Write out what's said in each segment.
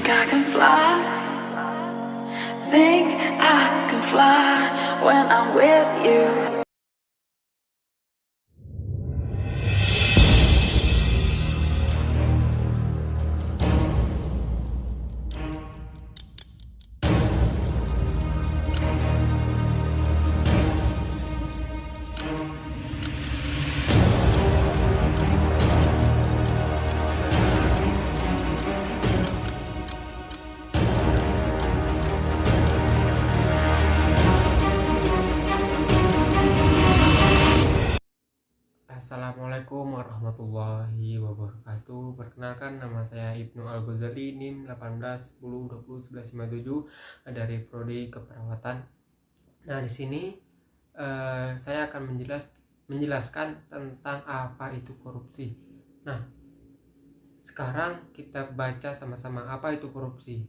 Think I can fly, think I can fly when I'm with you. Assalamualaikum warahmatullahi wabarakatuh. Perkenalkan, nama saya Ibnu Al-Ghazali, NIM 1810201157 dari Prodi Keperawatan. Nah, di sini saya akan menjelaskan tentang apa itu korupsi. Nah, sekarang kita baca sama-sama apa itu korupsi.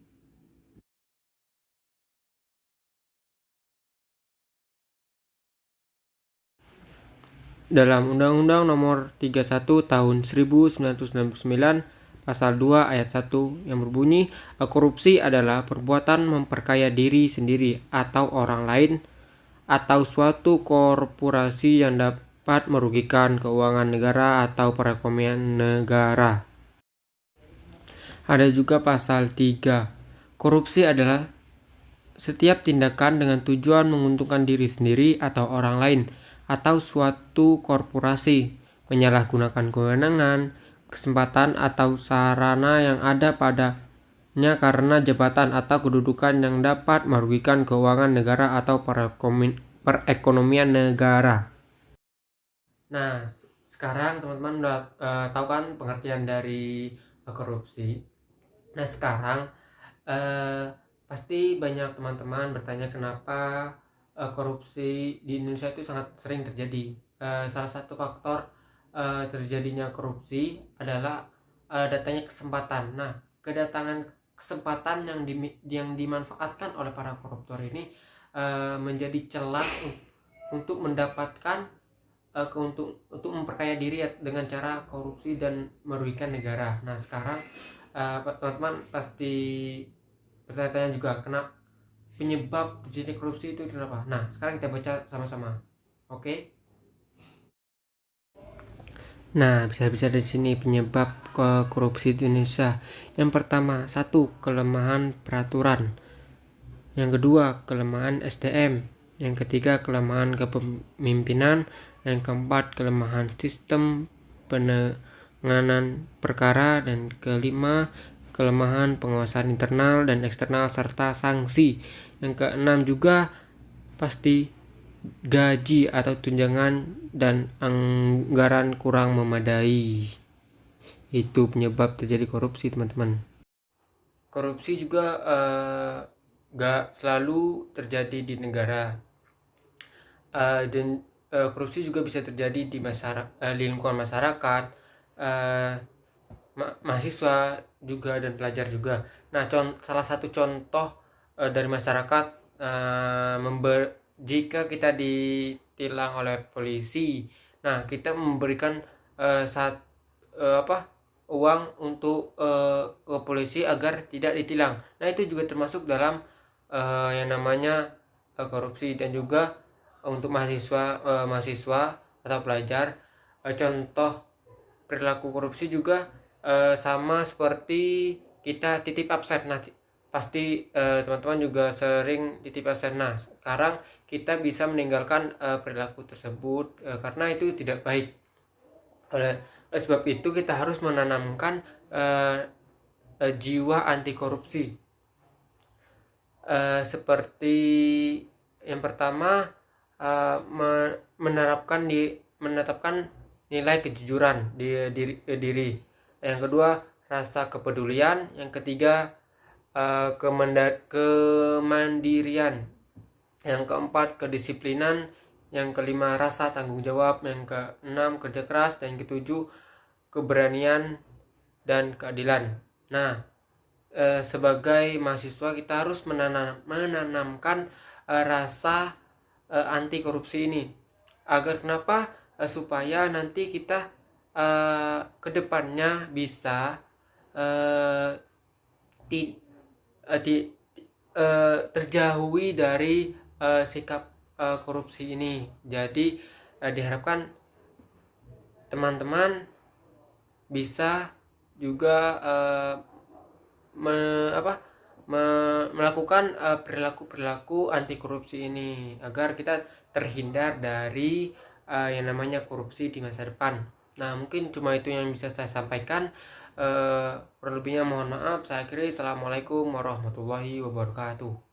Dalam Undang-Undang Nomor 31 Tahun 1999 Pasal 2 Ayat 1 yang berbunyi, korupsi adalah perbuatan memperkaya diri sendiri atau orang lain atau suatu korporasi yang dapat merugikan keuangan negara atau perekonomian negara. Ada juga Pasal 3. Korupsi adalah setiap tindakan dengan tujuan menguntungkan diri sendiri atau orang lain atau suatu korporasi, menyalahgunakan kewenangan, kesempatan atau sarana yang ada padanya karena jabatan atau kedudukan yang dapat merugikan keuangan negara atau perekonomian negara. Nah, sekarang teman-teman udah tahu kan pengertian dari korupsi. Nah, sekarang pasti banyak teman-teman bertanya kenapa korupsi di Indonesia itu sangat sering terjadi. Salah satu faktor terjadinya korupsi adalah datangnya kesempatan. Nah, kedatangan kesempatan yang dimanfaatkan oleh para koruptor ini menjadi celah untuk mendapatkan untuk memperkaya diri dengan cara korupsi dan merugikan negara. Nah, sekarang teman-teman pasti bertanya-tanya juga kenapa penyebab terjadi korupsi itu kenapa. Nah, sekarang kita baca sama-sama. Oke. Nah, bisa-bisa dari sini penyebab korupsi di Indonesia. Yang pertama, 1. Kelemahan peraturan. Yang kedua, kelemahan SDM. Yang ketiga, kelemahan kepemimpinan. Yang keempat, kelemahan sistem penanganan perkara. Dan kelima, kelemahan pengawasan internal dan eksternal serta sanksi. Yang keenam juga pasti gaji atau tunjangan dan anggaran kurang memadai. Itu penyebab terjadi korupsi, teman-teman. Korupsi juga gak selalu terjadi di negara, dan korupsi juga bisa terjadi di lingkungan masyarakat, mahasiswa juga dan pelajar juga. Nah, salah satu contoh dari masyarakat, jika kita ditilang oleh polisi, nah kita memberikan uang untuk ke polisi agar tidak ditilang. Nah, itu juga termasuk dalam yang namanya korupsi. Dan juga untuk mahasiswa atau pelajar, contoh perilaku korupsi juga sama seperti kita titip absen. Nah, pasti teman-teman juga sering titip absen. Nah, sekarang kita bisa meninggalkan perilaku tersebut karena itu tidak baik. Oleh sebab itu kita harus menanamkan jiwa anti korupsi. Seperti yang pertama, menetapkan nilai kejujuran di diri. Yang kedua, rasa kepedulian. Yang ketiga, kemandirian. Yang keempat, kedisiplinan. Yang kelima, rasa tanggung jawab. Yang keenam, kerja keras. Dan yang ketujuh, keberanian dan keadilan. Nah, sebagai mahasiswa kita harus menanamkan rasa anti korupsi ini. Agar kenapa? Supaya nanti kita kedepannya bisa terjauhi dari sikap korupsi ini. Jadi diharapkan teman-teman bisa juga melakukan perilaku-perilaku anti korupsi ini agar kita terhindar dari yang namanya korupsi di masa depan. Nah, mungkin cuma itu yang bisa saya sampaikan. Kurang lebihnya mohon maaf. Saya akhiri. Assalamualaikum warahmatullahi wabarakatuh.